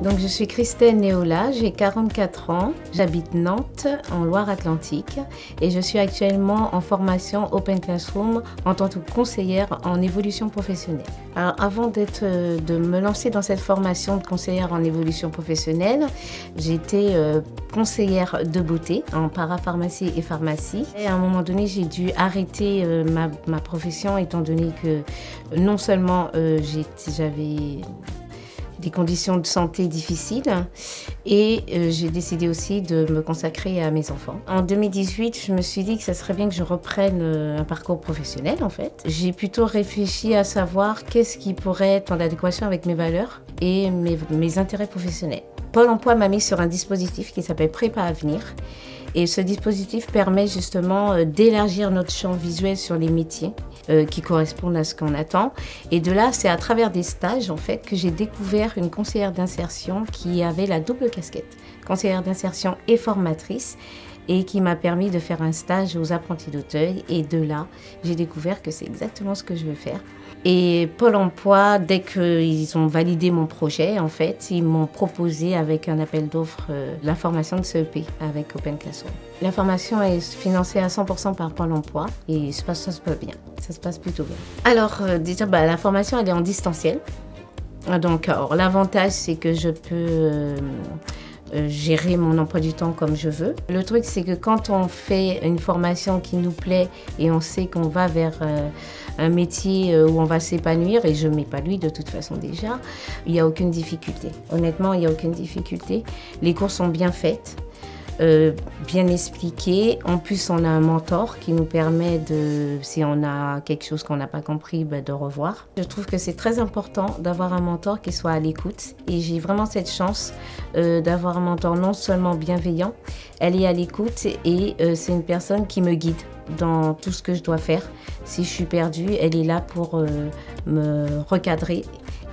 Donc je suis Christelle Néola, j'ai 44 ans, j'habite Nantes en Loire-Atlantique et je suis actuellement en formation Open Classroom en tant que conseillère en évolution professionnelle. Alors avant de me lancer dans cette formation de conseillère en évolution professionnelle, j'étais conseillère de beauté en parapharmacie et pharmacie. Et à un moment donné, j'ai dû arrêter ma profession étant donné que non seulement j'avais des conditions de santé difficiles et j'ai décidé aussi de me consacrer à mes enfants. En 2018, je me suis dit que ça serait bien que je reprenne un parcours professionnel en fait. J'ai plutôt réfléchi à savoir qu'est-ce qui pourrait être en adéquation avec mes valeurs et mes intérêts professionnels. Pôle emploi m'a mis sur un dispositif qui s'appelle Prépa Avenir. Et ce dispositif permet justement d'élargir notre champ visuel sur les métiers qui correspondent à ce qu'on attend. Et de là, c'est à travers des stages en fait que j'ai découvert une conseillère d'insertion qui avait la double casquette, conseillère d'insertion et formatrice, et qui m'a permis de faire un stage aux apprentis d'Auteuil. Et de là, j'ai découvert que c'est exactement ce que je veux faire. Et Pôle emploi, dès qu'ils ont validé mon projet, en fait, ils m'ont proposé avec un appel d'offres la formation de CEP avec Open Classroom. La formation est financée à 100% par Pôle emploi et ça se passe bien, ça se passe plutôt bien. Alors déjà, la formation elle est en distanciel. Donc l'avantage c'est que je peux gérer mon emploi du temps comme je veux. Le truc, c'est que quand on fait une formation qui nous plaît et on sait qu'on va vers un métier où on va s'épanouir, et je m'épanouis de toute façon déjà, il n'y a aucune difficulté. Honnêtement, il n'y a aucune difficulté. Les cours sont bien faites, bien expliquées. En plus, on a un mentor qui nous permet de, si on a quelque chose qu'on n'a pas compris, de revoir. Je trouve que c'est très important d'avoir un mentor qui soit à l'écoute. Et j'ai vraiment cette chance d'avoir un mentor non seulement bienveillant, elle est à l'écoute et c'est une personne qui me guide dans tout ce que je dois faire. Si je suis perdue, elle est là pour me recadrer.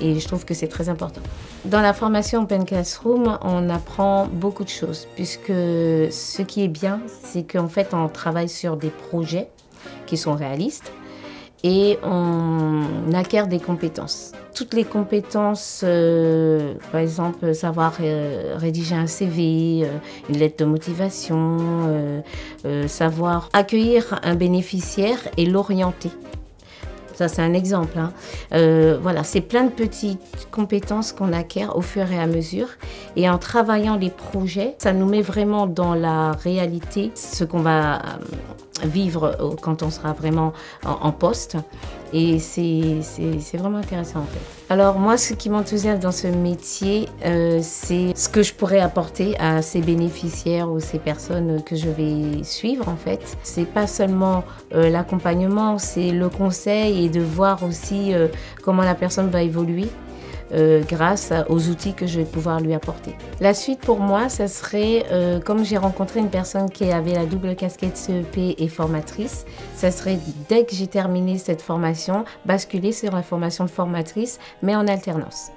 Et je trouve que c'est très important. Dans la formation Open Classroom, on apprend beaucoup de choses, puisque ce qui est bien, c'est qu'en fait, on travaille sur des projets qui sont réalistes et on acquiert des compétences. Toutes les compétences, par exemple, savoir rédiger un CV, une lettre de motivation, savoir accueillir un bénéficiaire et l'orienter. Ça, c'est un exemple. Voilà, c'est plein de petites compétences qu'on acquiert au fur et à mesure. Et en travaillant les projets, ça nous met vraiment dans la réalité, ce qu'on va vivre quand on sera vraiment en poste. Et c'est vraiment intéressant en fait. Alors moi, ce qui m'enthousiasme dans ce métier, c'est ce que je pourrais apporter à ces bénéficiaires ou ces personnes que je vais suivre en fait. C'est pas seulement l'accompagnement, c'est le conseil et de voir aussi comment la personne va évoluer. Grâce aux outils que je vais pouvoir lui apporter. La suite pour moi, ça serait, comme j'ai rencontré une personne qui avait la double casquette CEP et formatrice, ça serait dès que j'ai terminé cette formation, basculer sur la formation de formatrice, mais en alternance.